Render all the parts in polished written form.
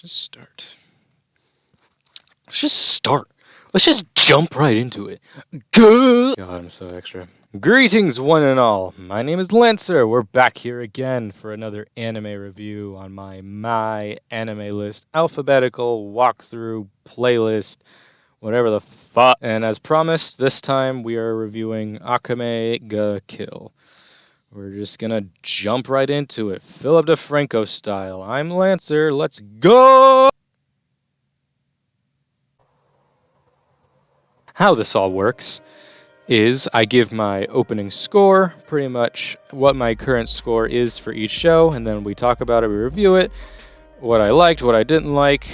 just start. Let's just start. Let's just jump right into it. Good. God, I'm so extra. Greetings, one and all. My name is Lancer. We're back here again for another anime review on my anime list, alphabetical walkthrough playlist, whatever the fuck. And as promised, this time we are reviewing Akame ga Kill. We're just gonna jump right into it, Philip DeFranco style. I'm Lancer. Let's go. How this all works is I give my opening score, pretty much what my current score is for each show, and then we talk about it, we review it, what I liked, what I didn't like.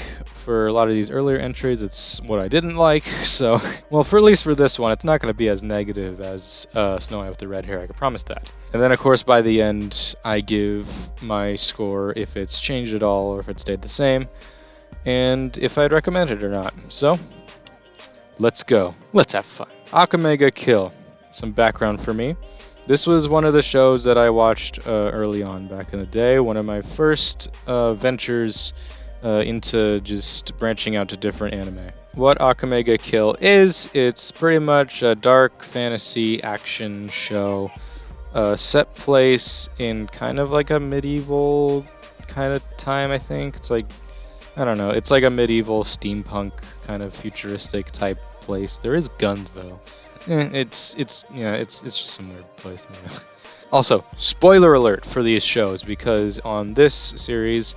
For a lot of these earlier entries, it's what I didn't like, so, well, at least for this one, it's not going to be as negative as Snow Eye with the Red Hair, I can promise that. And then, of course, by the end, I give my score if it's changed at all or if it stayed the same, and if I'd recommend it or not. So, let's go. Let's have fun. Akame ga Kill. Some background for me. This was one of the shows that I watched early on back in the day. One of my first ventures into just branching out to different anime. What Akame ga Kill is, it's pretty much a dark fantasy action show. Set place in kind of like a medieval kind of time, I think. It's like, I don't know, it's like a medieval steampunk kind of futuristic type place. There is guns though. It's just some weird place. Also, spoiler alert for these shows, because on this series,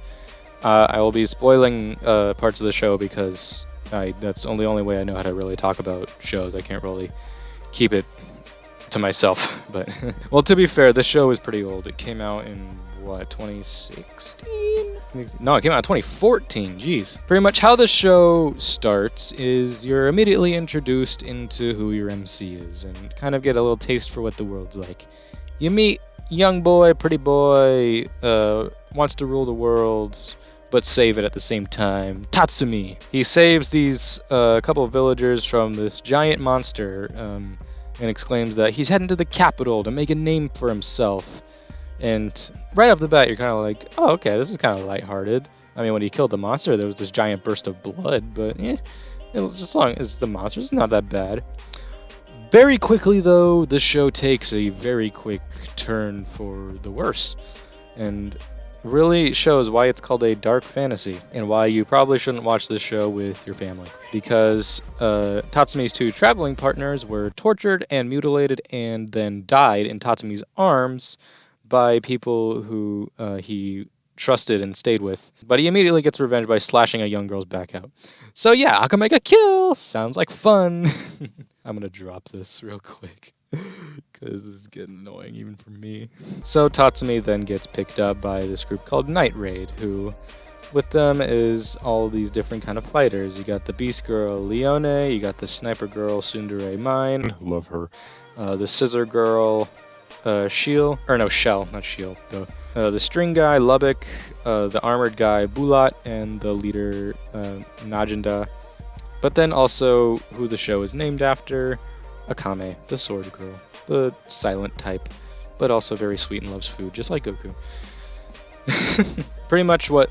I will be spoiling parts of the show because that's the only way I know how to really talk about shows. I can't really keep it to myself. But well, to be fair, the show is pretty old. It came out in what, 2016? No, it came out in 2014. Jeez. Pretty much how the show starts is you're immediately introduced into who your MC is and kind of get a little taste for what the world's like. You meet young boy, pretty boy, wants to rule the world, but save it at the same time. Tatsumi. He saves these couple of villagers from this giant monster and exclaims that he's heading to the capital to make a name for himself. And right off the bat, you're kind of like, oh, okay, this is kind of lighthearted. I mean, when he killed the monster, there was this giant burst of blood, but it was just as long as the monster, it's not that bad. Very quickly, though, the show takes a very quick turn for the worse, and really shows why it's called a dark fantasy, and why you probably shouldn't watch this show with your family. Because Tatsumi's two traveling partners were tortured and mutilated and then died in Tatsumi's arms by people who he trusted and stayed with. But he immediately gets revenge by slashing a young girl's back out. So yeah, Akame ga Kill! Sounds like fun! I'm gonna drop this real quick, because this is getting annoying even for me. So Tatsumi then gets picked up by this group called Night Raid, who with them is all these different kind of fighters. You got the Beast Girl, Leone, you got the Sniper Girl, Tsundere Mine, love her, the Scissor Girl, Shell, not Shield, though. The string guy, Lubbock, the armored guy, Bulat, and the leader, Najinda. But then also, who the show is named after, Akame, the sword girl, the silent type, but also very sweet and loves food, just like Goku. Pretty much what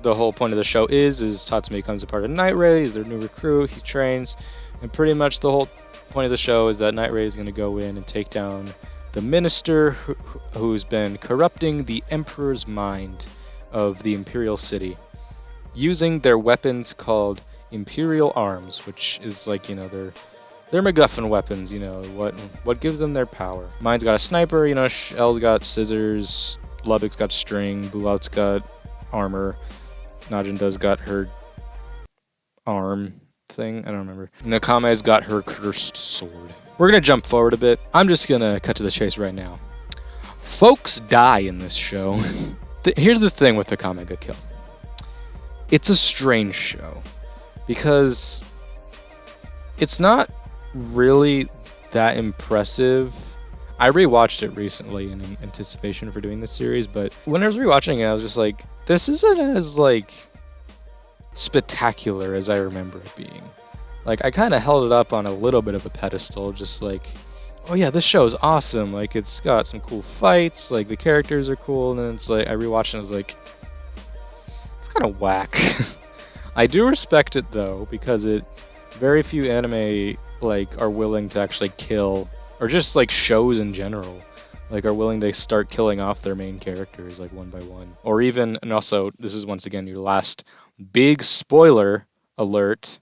the whole point of the show is Tatsumi becomes a part of Night Raid, he's their new recruit, he trains, and pretty much the whole point of the show is that Night Raid is going to go in and take down the minister who's been corrupting the emperor's mind of the imperial city, using their weapons called imperial arms, which is like, their MacGuffin weapons, what gives them their power. Mine's got a sniper, Shell's got scissors, Lubbock's got string, Bulat's got armor, Najinda's got her arm thing, I don't remember. Nakame's got her cursed sword. We're gonna jump forward a bit. I'm just gonna cut to the chase right now. Folks die in this show. Here's the thing with Akame ga Kill. It's a strange show, because it's not really that impressive. I rewatched it recently in anticipation for doing this series, but when I was rewatching it, I was just like, this isn't as, spectacular as I remember it being. I kind of held it up on a little bit of a pedestal, just like, oh yeah, this show is awesome. It's got some cool fights, the characters are cool, and then it's I rewatched it and I was like, it's kind of whack. I do respect it though, because very few anime like are willing to actually kill, or just like shows in general, like are willing to start killing off their main characters like one by one, or even, and also this is once again your last big spoiler alert,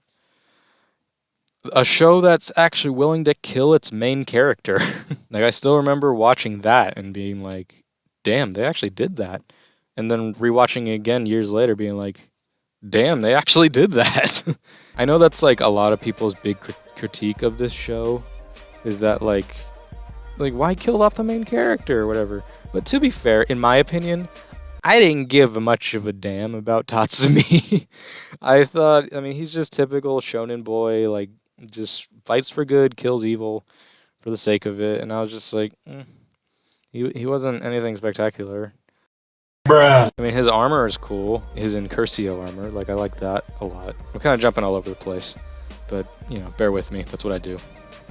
a show that's actually willing to kill its main character. Like I still remember watching that and being like, damn, they actually did that. And then rewatching it again years later being like, damn, they actually did that. I know that's like a lot of people's big critique of this show is that like why kill off the main character or whatever. But to be fair, in my opinion, I didn't give much of a damn about Tatsumi. I mean, he's just typical shonen boy, like just fights for good, kills evil for the sake of it, and I was just like, he wasn't anything spectacular. Bruh. I mean, his armor is cool. His Incursio armor, like I like that a lot. I'm kind of jumping all over the place, but you know, bear with me. That's what I do.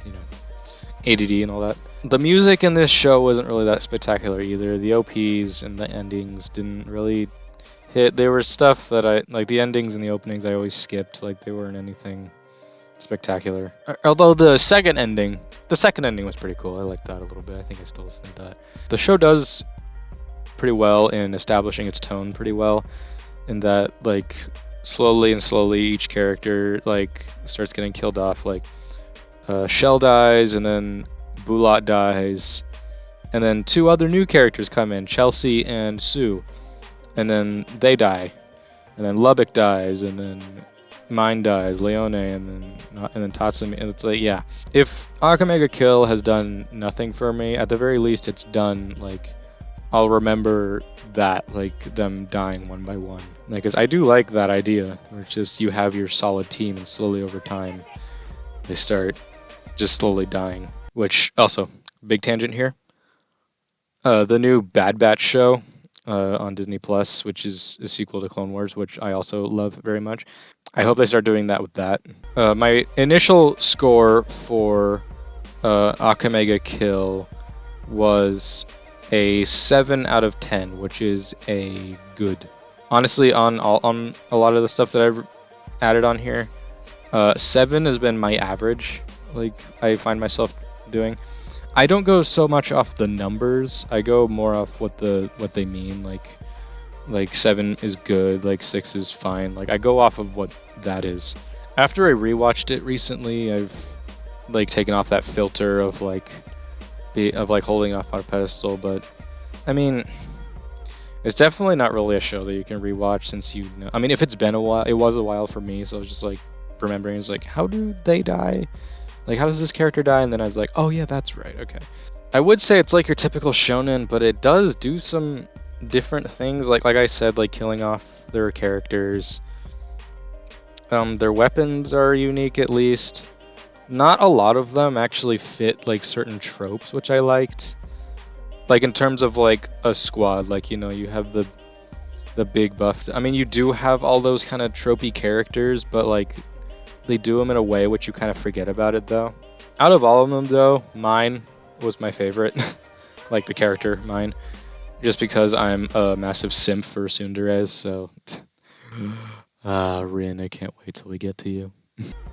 You know, ADD and all that. The music in this show wasn't really that spectacular either. The OPs and the endings didn't really hit. There were stuff that I like. The endings and the openings I always skipped. Like they weren't anything spectacular. Although the second ending was pretty cool. I liked that a little bit. I think I still listen to that. The show does pretty well in establishing its tone pretty well, in that like slowly each character like starts getting killed off. Like Shell dies, and then Bulat dies, and then two other new characters come in, Chelsea and Sue, and then they die, and then Lubbock dies, and then Mine dies, Leone, and then Tatsumi, and it's like, yeah, if Akame Kill has done nothing for me, at the very least it's done like I'll remember that, like them dying one by one, like, cause I do like that idea, where it's just you have your solid team, and slowly over time they start just slowly dying. Which also, big tangent here. The new Bad Batch show on Disney Plus, which is a sequel to Clone Wars, which I also love very much. I hope they start doing that with that. My initial score for Akame Kill was a 7 out of 10, which is a good. Honestly, on a lot of the stuff that I've added on here, 7 has been my average. Like I find myself doing. I don't go so much off the numbers. I go more off what they mean. Like 7 is good. Like 6 is fine. Like I go off of what that is. After I rewatched it recently, I've like taken off that filter of like holding off on a pedestal. But I mean, it's definitely not really a show that you can rewatch, since you know. I mean, if it's been a while, it was a while for me. So I was just like remembering. It's like, how do they die? Like, how does this character die? And then I was like, oh yeah, that's right, okay. I would say it's like your typical shonen, but it does do some different things. Like I said, like killing off their characters. Their weapons are unique, at least. Not a lot of them actually fit like certain tropes, which I liked. Like in terms of like a squad, like, you know, you have the big buff. I mean, you do have all those kind of tropey characters, but like they do them in a way which you kind of forget about it, though. Out of all of them, though, Mine was my favorite. Like the character, Mine. Just because I'm a massive simp for Tsundere, so... Rin, I can't wait till we get to you.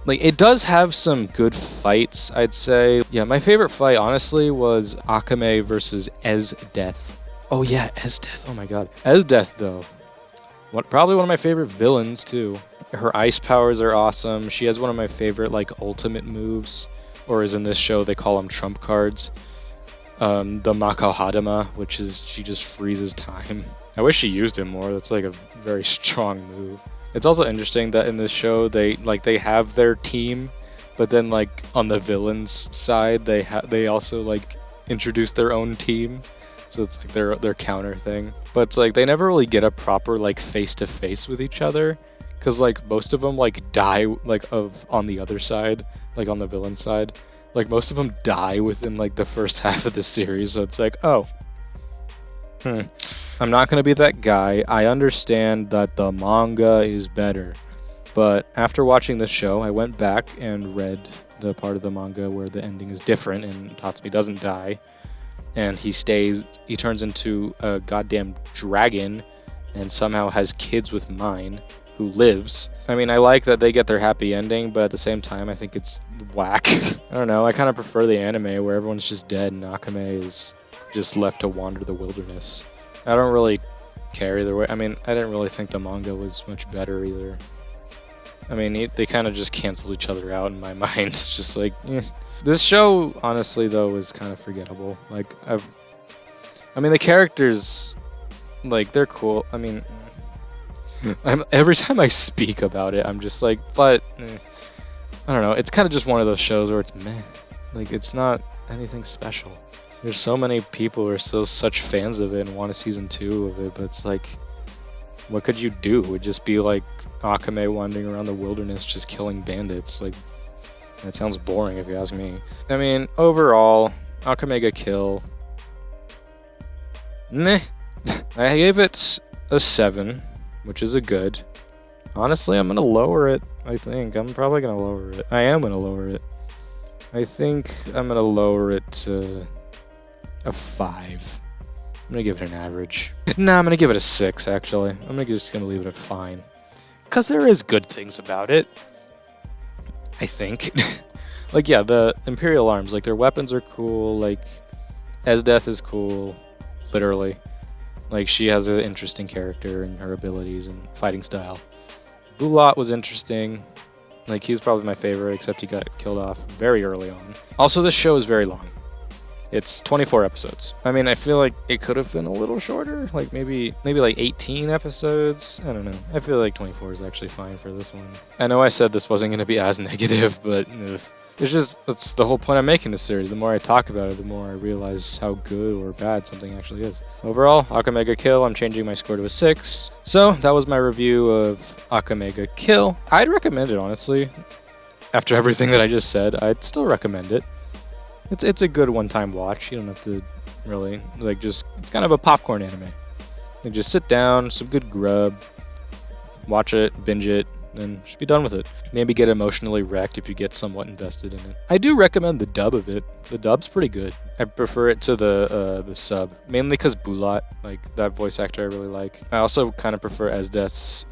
Like, it does have some good fights, I'd say. Yeah, my favorite fight, honestly, was Akame versus Esdeath. Oh yeah, Esdeath, oh my god. Esdeath, though. Probably one of my favorite villains, too. Her ice powers are awesome. She has one of my favorite, like, ultimate moves. Or as in this show, they call them trump cards. The Makao Hadama, which is, she just freezes time. I wish she used it more. That's, like, a very strong move. It's also interesting that in this show, they have their team, but then, like, on the villains' side, they also, like, introduce their own team. So it's, like, their counter thing. But it's, like, they never really get a proper, like, face-to-face with each other. Because, like, most of them, like, die, like, on the other side, like, on the villain side. Like, most of them die within, like, the first half of the series, so it's like, oh. I'm not going to be that guy. I understand that the manga is better. But after watching this show, I went back and read the part of the manga where the ending is different and Tatsumi doesn't die. And he turns into a goddamn dragon and somehow has kids with mine who lives. I mean, I like that they get their happy ending, but at the same time, I think it's whack. I don't know, I kind of prefer the anime where everyone's just dead and Akame is just left to wander the wilderness. I don't really care either way. I mean, I didn't really think the manga was much better either. I mean, they kind of just canceled each other out in my mind. It's just like, This show, honestly, though, is kind of forgettable. Like, I mean, the characters, like, they're cool. I mean, every time I speak about it, I'm just like, but, I don't know. It's kind of just one of those shows where it's meh. Like, it's not anything special. There's so many people who are still such fans of it and want a season 2 of it, but it's like, what could you do? It would just be like Akame wandering around the wilderness just killing bandits. Like, that sounds boring if you ask me. I mean, overall, Akame Kill, meh. I gave it a 7, which is a good. Honestly, I'm gonna lower it, I think. I'm probably gonna lower it. I am gonna lower it. I think I'm gonna lower it to a 5. I'm gonna give it an average. Nah, I'm gonna give it a 6, actually. I'm just gonna leave it at fine. Because there is good things about it. I think. Like, yeah, the Imperial Arms, like, their weapons are cool, like, Esdeath is cool, literally. Like, she has an interesting character and her abilities and fighting style. Bulat was interesting. Like, he was probably my favorite, except he got killed off very early on. Also, this show is very long. It's 24 episodes. I mean, I feel like it could have been a little shorter, like maybe like 18 episodes. I don't know. I feel like 24 is actually fine for this one. I know I said this wasn't going to be as negative, but that's the whole point I'm making this series. The more I talk about it, the more I realize how good or bad something actually is. Overall, Akame Kill, I'm changing my score to a 6. So that was my review of Akame Kill. I'd recommend it, honestly. After everything that I just said, I'd still recommend it. It's a good one-time watch. You don't have to really, like, it's kind of a popcorn anime. Like, just sit down, some good grub, watch it, binge it, and just be done with it. Maybe get emotionally wrecked if you get somewhat invested in it. I do recommend the dub of it. The dub's pretty good. I prefer it to the sub, mainly because Bulat, like, that voice actor I really like. I also kind of prefer Esdeath's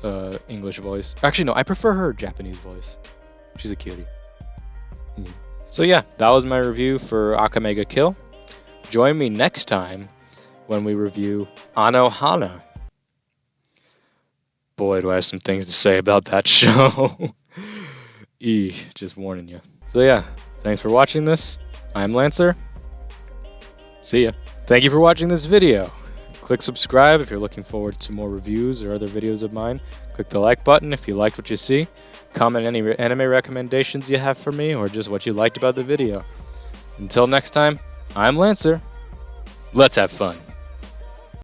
English voice. Actually, no, I prefer her Japanese voice. She's a cutie. So yeah, that was my review for Akame Kill. Join me next time when we review Anohana. Boy, do I have some things to say about that show. Just warning you. So yeah, thanks for watching this. I'm Lancer. See ya. Thank you for watching this video. Click subscribe if you're looking forward to more reviews or other videos of mine. Click the like button if you liked what you see. Comment any anime recommendations you have for me or just what you liked about the video. Until next time, I'm Lancer. Let's have fun.